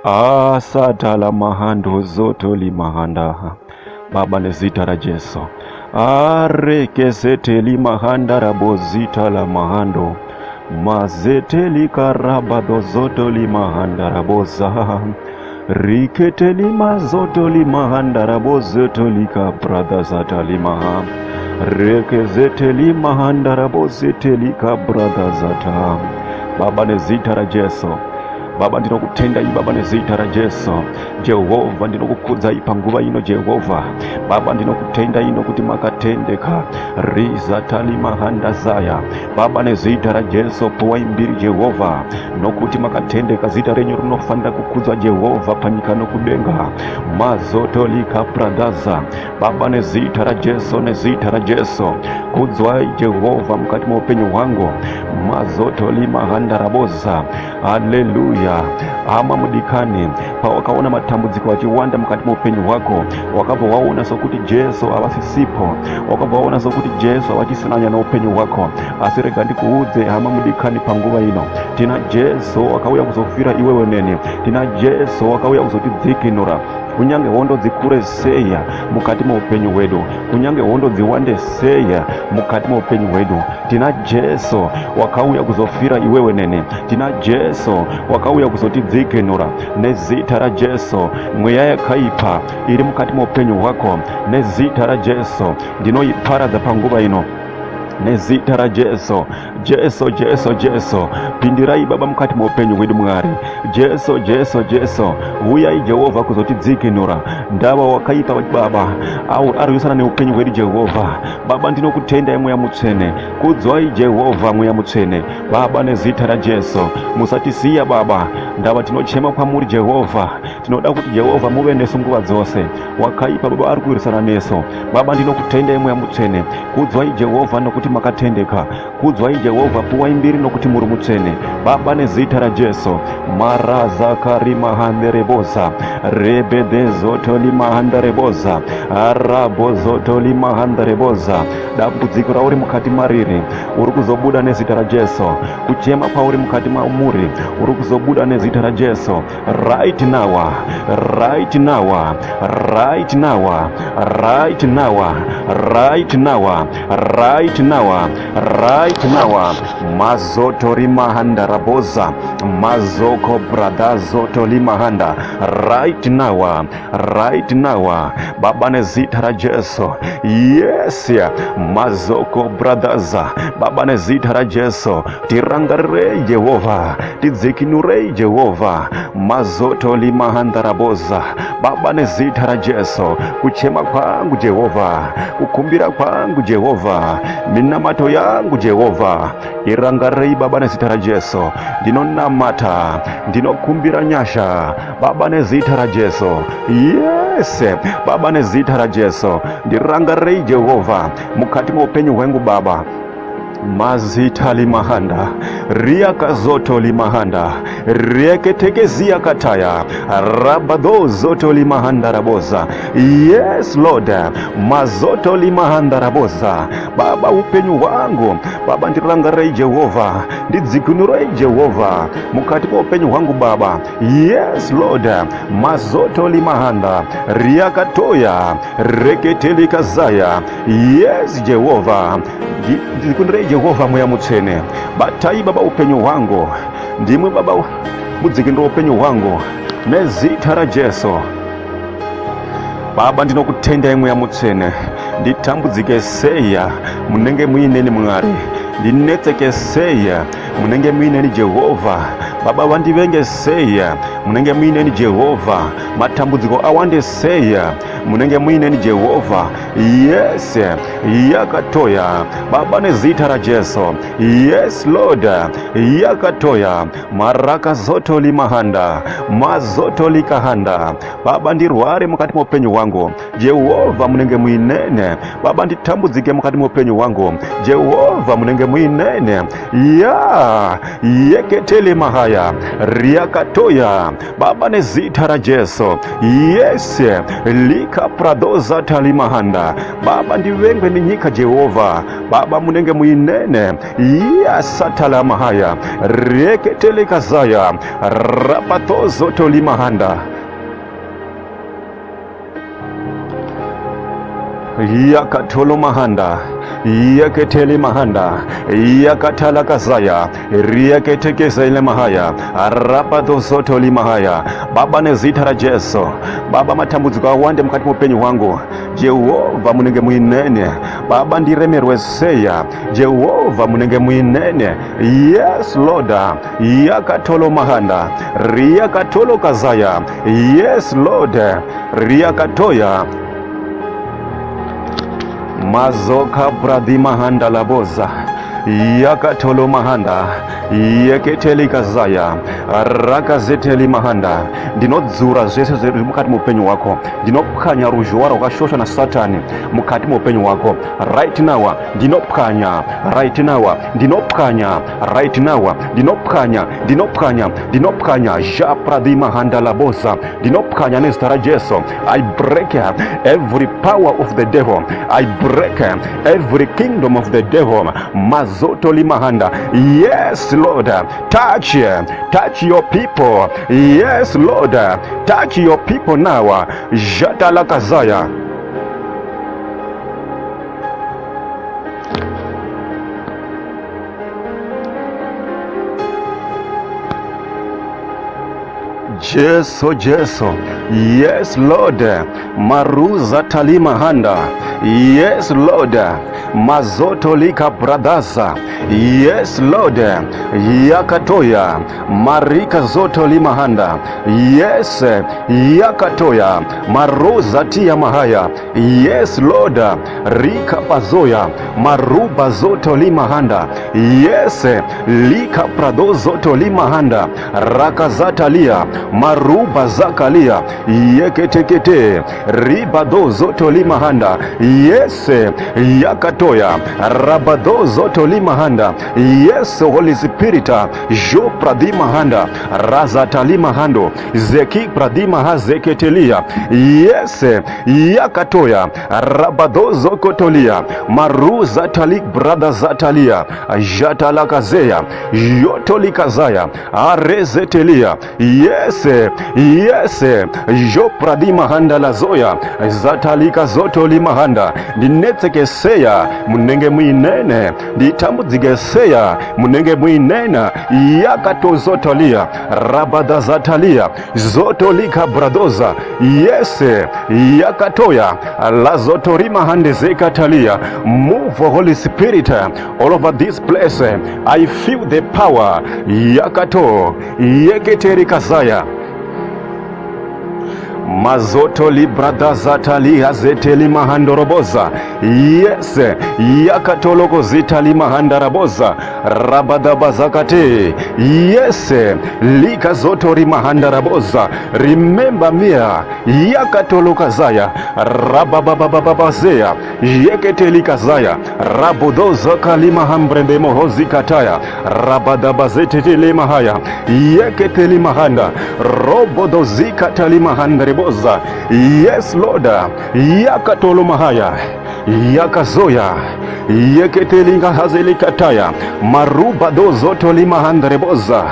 Asatala mahando zoto limahanda. Baba nezita la Jesu. Arekesete limahanda rabozita la mahando. Mazete likarabado zoto limahanda raboza. Rikete lima zoto limahanda rabozoto lika brada zata limaha. Rekezete limahanda rabozete lika brada zata. Baba nezita la Jesu. Baba ndinokutenda iyi Baba nezita la Jesu. Jehova ndinokukudza ipanguva ino Jehova. Baba ndinokutenda ino kuti makatendeka riza talimahanda zaya. Baba nezita la Jesu powa imbiri Jehova nokuti makatendeka zita renyu rinofanira kukudzwa Jehova panyika nokudenga mazoto likapradaza. Baba nezita la Jesu, nezita la Jesu kudzwa Jehova mukati mwa upenyu wangu mazoto limahanda raboza. Haleluya. Ama mudikani pa wakaona matambudziko wachiwanda mukati mwa upenyu wako, wakabva waona sokuti Jesu avasisipo, wakabva waona sokuti Jesu avachisinanya na upenyu wako. Asi rega ndikuudze hama mudikani panguva ino, tina Jesu wakauya kuzofira iwe weneni, tina Jesu wakauya kuzotidzikinura. Kunyange hondo dzikure seya mukati mwa upenyu wedu, kunyange hondo dziwande seya mukati mwa upenyu wedu, tina Jesu wakauya kuzofira iwe wenene, tina Jesu wakauya kuzotidzikinura. Nezita la Jesu mweya yakaipa iri mukati mwa upenyu wako, nezita la Jesu ndinoiparadza panguva ino. Nezita la Jesu, Jesu, Jesu, Jesu pindirai Baba mukati mwa upenyu wedu Mwari. Jesu, Jesu, Jesu uyai Jehova kuzotidzikinura ndava wakaipa Baba au aruyisana ne upenyu wedu Jehova. Baba ndinokutenda mweya mutsvene, kudzwai Jehova mweya mutsvene. Baba nezita la Jesu musatisiya Baba, ndava tinochema kwamuri Jehova. Tinoda kuti Jehova muve nesu nguva dzose. Wakaipa Baba ari kuwirisana nesu Baba ndinokutenda mweya mutsvene, kudzwai Jehova nokuti makatendeka, kudzwai Jehova puwa imbiri nokuti muri mutsvene. Baba nezita la Jesu maraza karima handereboza rebedezoto limahandareboza arabozoto limahandareboza. Dambudziko rauri mukati mariri uri kuzobuda nezita la Jesu, kuchema kwauri mukati maumuri uri kuzobuda nezita la Jesu. Right now, right now, right now, right now, right now, right now, right now. Mazoto limahanda raboza, mazoko bradazoto limahanda. Right now, right now. Baba nezita la Jesu. Yes, mazoko bradaza. Baba nezita la Jesu tirangarei Jehova, tidzikinurei Jehova. Mazoto limahanda raboza. Baba nezita la Jesu kuchema kwangu Jehova, kukumbira kwangu Jehova, minamato yangu Jehova irangarei Baba nezita la Jesu. Ndinonamata, ndinokumbira nyasha Baba nezita la Jesu. Yes, Baba nezita la Jesu ndirangarei Jehova mukati mwa upenyu wangu Baba. Mazita limahanda riakazoto limahanda rieketekezia kataya rabado zoto limahanda raboza. Yes Lord, mazoto limahanda raboza. Baba upenyu wangu Baba ndirangarei Jehova, ndidzikunurei Jehova mukati mwa upenyu wangu Baba. Yes Lord, mazoto limahanda riakatoya reketelikazaya. Yes Jehova, ndikundirei Jehova mweya mutsvene. Batai Baba upenyu wangu, ndimwe Baba mudzikinura upenyu wangu nezita la Jesu. Baba ndinokutenda mweya mutsvene, nditambudzike seya munenge muineni Mwari, ndinetseke seya munenge muineni Jehova. Baba vandivenge seya munenge muineni Jehova, matambudziko awande seya munenge muineni Jehova. Yes, yakatoya Baba nezita la Jesu. Yes Lord, yakatoya maraka zoto limahanda, mazoto likahanda. Baba ndirware mukati mwa upenyu wangu Jehova munenge muinene. Baba nditambudzike mukati mwa upenyu wangu Jehova munenge muinene. Ya yeketele mahaya riakatoya Baba nezita Jesu. Yes, lika pradoza talimahanda. Baba ndiwengwe ninyika Jehova. Baba munenge muinene. Ya satala mahaya. Reketele kazaya. Rapatozo tolimahanda. Yakatolo mahanda, yaketele mahanda, yakatala kazaya, riaketekeze mahaya, arapado sotoli mahaya. Baba nezita Jesu. Baba matambudziko awande mukati mupenyu wangu. Jehova munenge muinene. Baba ndiremerwe seya. Jehova munenge muinene. Yes Lord. Yakatolo mahanda, riakatolo kazaya. Yes Lord. Riakatoya. Mazoka bradi mahanda laboza. Yakatolo mahanda. Yeketeli kazaya. Rakazeteli mahanda. Ndinodzura zvese zviri mukati mupenyu wako. Ndinopwanya ruzhowa rwakashosha na Satani mukati mupenyu wako. Right now ndinopwanya. Right now ndinopwanya. Right now ndinopwanya. Japradi mahanda laboza. Ndinopwanya nezita Jesu. I break every power of the devil. I break every kingdom of the devil. Mazotoli mahanda. Yes Lord, touch your people. Yes Lord, touch your people now. Jatala kazaya. Jesu. Yes Lord. Maruza talimahanda. Yes Lord. Mazotolika bradaza. Yes Lord. Yakatoya. Marika zotolimahanda. Yes. Yakatoya. Maruza tia mahaya. Yes Lord. Rika pazoya. Maruba zotolimahanda. Yes. Lika pradozotolimahanda. Rakazatalia. Maruba zakalia. Yeketekete. Ribado zotolimahanda. Yes. Yakatoya. Rabado zotolimahanda. Yes Holy Spirit. Jo pradimahanda. Razatalimahando. Zeki pradima zeketelia. Yes. Yakatoya. Rabado zokotolia. Maruza talik brada zatalia. Jatalakazeya. Yotolikazaya. Arezetelia. Yes. Jo pradimahanda lazoya. Zatalika zotolimahanda. Ndinetsekeseya munenge muinene. Nditambudzigeseya munenge muinena. Yakatozotolia. Rabada zatalia. Zotolika bradoza. Yes. Yakatoya. Lazotorima hande zekatalia. Move Holy Spirit all over this place. I feel the power. Yakato. Yeketeri kazaya. Mazoto librada zatali azeteli mahandoroboza. Yes. Yakatoloko zitali mahandaraboza. Rabadabazakate. Yes. Lika zotori mahandaraboza. Remember me. Yakatoloka zaya. Rabababababazea. Yeketeli kazaya. Rabodoza kalima hambrende mohozi kataya. Rabadabazeteli mahaya. Yeketeli mahanda. Robodozi katali mahandare. Yes Lord. Yakatolo mahaya. Yakazoya. Yeketelinga hazelikataya. Maruba dozoto limahandreboza.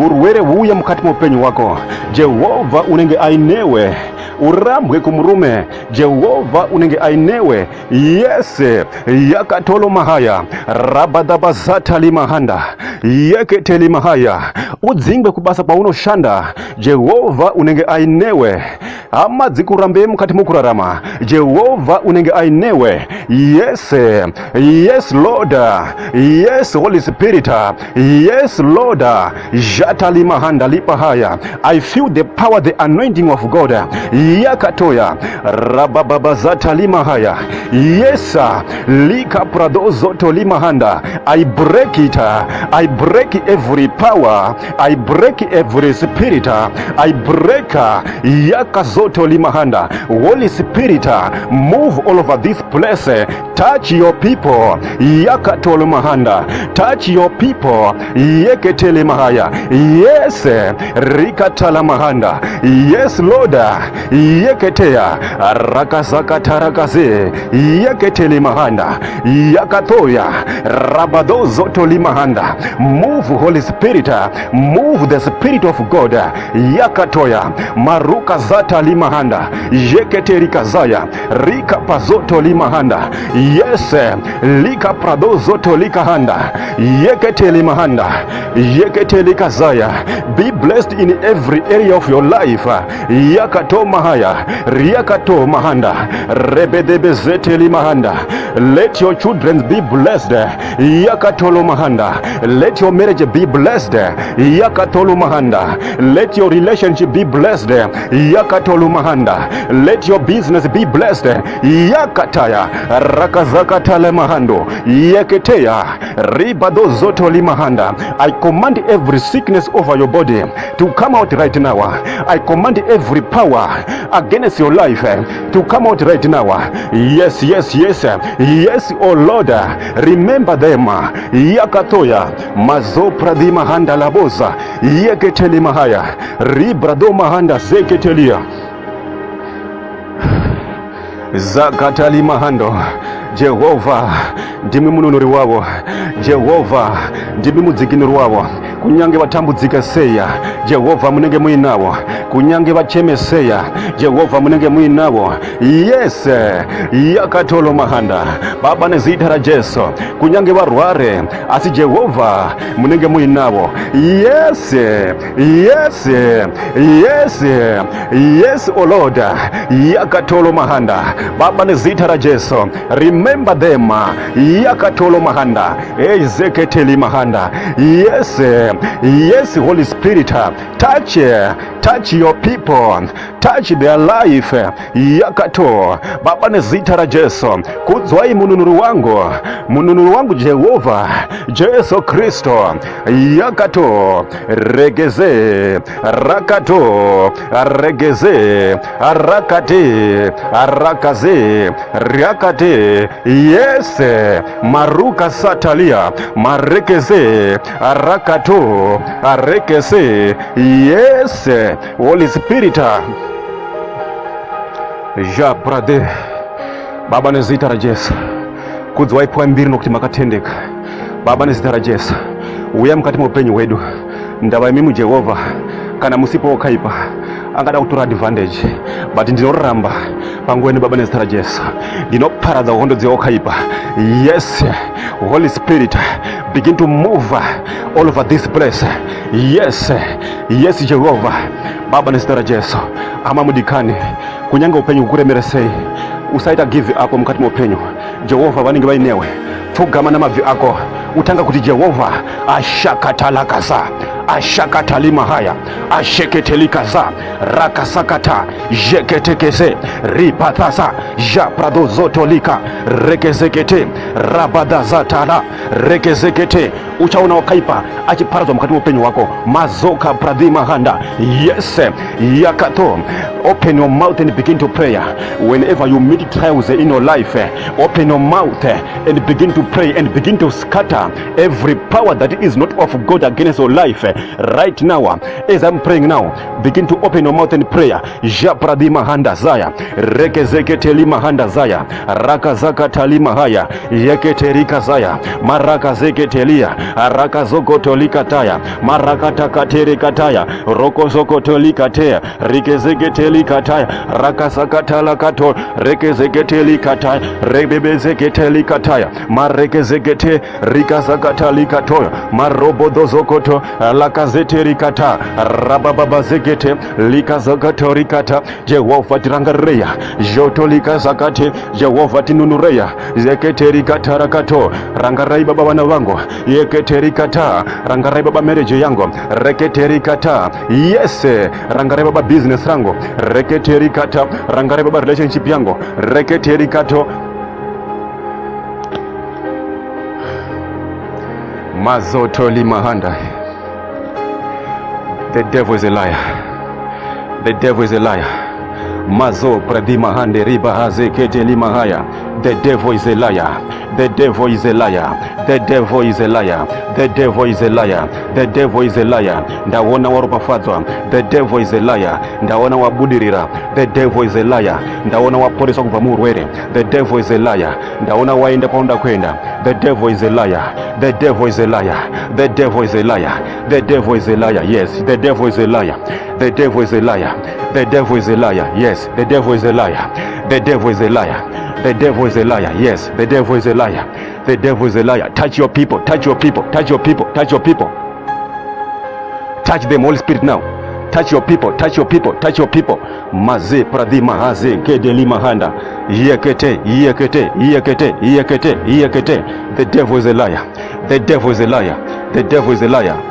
Urwere wuya mukati mupenyu wako. Jehova unenge ainewe. Urambwe kumurume. Jehova unenge ainewe. Yes. Yakatolo mahaya. Rabadabazata limahanda. Yeketeli mahaya. Udzingwe kubasa pa uno shanda. Jehova unenge ainewe. Ama dzikurambe mukati mukurarama. Jehova unenge ainewe. Yes. Yes Lord. Yes Holy Spirit. Yes Lord. Jatali mahanda lipahaya. I feel the power, the anointing of God. yakatoya rabababazata limahaya. Yes, lika pradozoto limahanda. I break it. I break every power. I break every spirit. I break yakazoto limahanda. Holy Spirit, move all over this place. Touch your people. Yakatolo mahanda. Touch your people. Yeketele mahaya. Yes, rikatala mahanda. Yes, Lord. Yeketea rakazakatarakaze. Yeketele mahanda. Yakatoya rabadozoto limahanda. Move, Holy Spirit. Move the Spirit of God. Yakatoya maruka zata limahanda. Yeketeri kazaya rika pazoto limahanda. Yes, lika pradozoto likahanda. Yeketeli mahanda. Yeketeli kazaya. Be blessed in every area of your life. Yakato mahaya. Riakato mahanda. Rebedebezeteli mahanda. Let your children be blessed. Yakatolo mahanda. Let your marriage be blessed. Yakatolo mahanda. Let your relationship be blessed. Yakatolo mahanda. Let your business be blessed. Yakataya rakazakatale mahando. Yeketeya ribado zoto limahanda. I command every sickness over your body to come out right now. I command every power against your life to come out right now. Yes, yes, yes, yes, oh Lord, remember them. Yakatoya mazo pradi mahanda laboza. Yeketeli mahaya ribrado mahanda zeketelia zakatali mahando. Jehova ndimi mununuri wabo. Jehova ndimi mudzikinuri wabo. Kunyange batambudzika seya. Jehova munenge mwinabo. Kunyange bachemeseya. Jehova munenge mwinabo. Yes, yakatolo mahanda. Baba nezitara Jesu. Kunyange barware asi Jehova munenge mwinabo. Yes, yes, yes, yes, oh Lord. Yakatolo mahanda. Baba nezitara Jesu. Remember them. Yakatolo mahanda. Ezeketeli mahanda. Yes, yes, Holy Spirit. Touch your people. Touch their life. Yakato. Baba nezitara Jesu. Kudzwai mununuru wangu Jehova. Jesu Kristo. Yakato. Regeze. Rakato. Regeze. Arakate. Arakaze. Riakate. Yes, maruka satalia. Marekeze. Arakato. Arekeze. Yes, Holy Spirit. Ja brade. Baba nezitara Jesu. Kudzwai pwa mbiri nokuti makatendeka. Baba nezitara Jesu. Uya mukati mupenyu wedu. Ndava imimu Jehova. Kana musipo okaipa angada kutora advantage, but ndinoramba pangweni. Baba nezitara Jesu. Ndinoparadza hondo dzeokaipa. Yes, Holy Spirit, begin to move all over this place. Yes, yes, Jehovah. Baba nezitara Jesu. Ama mudikani kunyanga upenyu kukuremeresei. Usaita give up mukati mupenyu. Jehova vaninge vainewe pfugama namavi ako. Utanga kuti Jehova ashakatalakaza. Ashakatalima haya asheketelikaza rakasakata jeketekeze ripatasa japradozotolika rekezekete rabadazatala rekezekete. Uchaona wakaipa achiparazwa mkati upenyu wako mazoka pradhima handa. Yes, yakato. Open your mouth and begin to pray. Whenever you meet trials in your life, open your mouth and begin to pray and begin to scatter every power that is not of God against your life. Right now, as I'm praying now, begin to open your mouth and pray. Japradima handa zaya rekezeketelima handa zaya rakazakatalima haya yeketerika zaya marakazeketelia rakazokotolikataya marakatakaterikataya rokozokotolikataya rikezeketelikataya rakasakatalakato rekezeketelikataya rebebezeketelikataya marekezekete rikazakatalikato marobodozokoto lakazeterikata rabababazekete likazagatorikata Jehova tirangareya jotolikazakate Jehova tinunureya zeketerikatarakato rangarai baba wana wangu yeketerikata rangarai baba marriage yangu reketerikata yes rangarai baba business rangu reketerikata rangarai baba relationship yangu reketerikato mazotoli mahanda. The devil is a liar. The devil is a liar. Mazo pradima hande riba haze kete lima haya. The devil is a liar. The devil is a liar. The devil is a liar. The devil is a liar. The devil is a liar. Ndawona warupafatwa. The devil is a liar. Ndawona wabudirira. The devil is a liar. Ndawona wapolisa kuvamurwere. The devil is a liar. Ndawona waenda paunda kwenda. The devil is a liar. The devil is a liar. The devil is a liar. The devil is a liar. Yes, the devil is a liar. The devil is a liar. The devil is a liar. Yes, the devil is a liar. The devil is a liar. The devil is a liar. Yes, the devil is a liar. The devil is a liar. Touch your people. Touch your people. Touch your people. Touch your people. Touch them, Holy Spirit, now. Touch your people. Touch your people. Touch your people. Maze pradima haze kedeli mahanda. Yekete, yekete, yekete, yekete, yekete. The devil is a liar. The devil is a liar. The devil is a liar.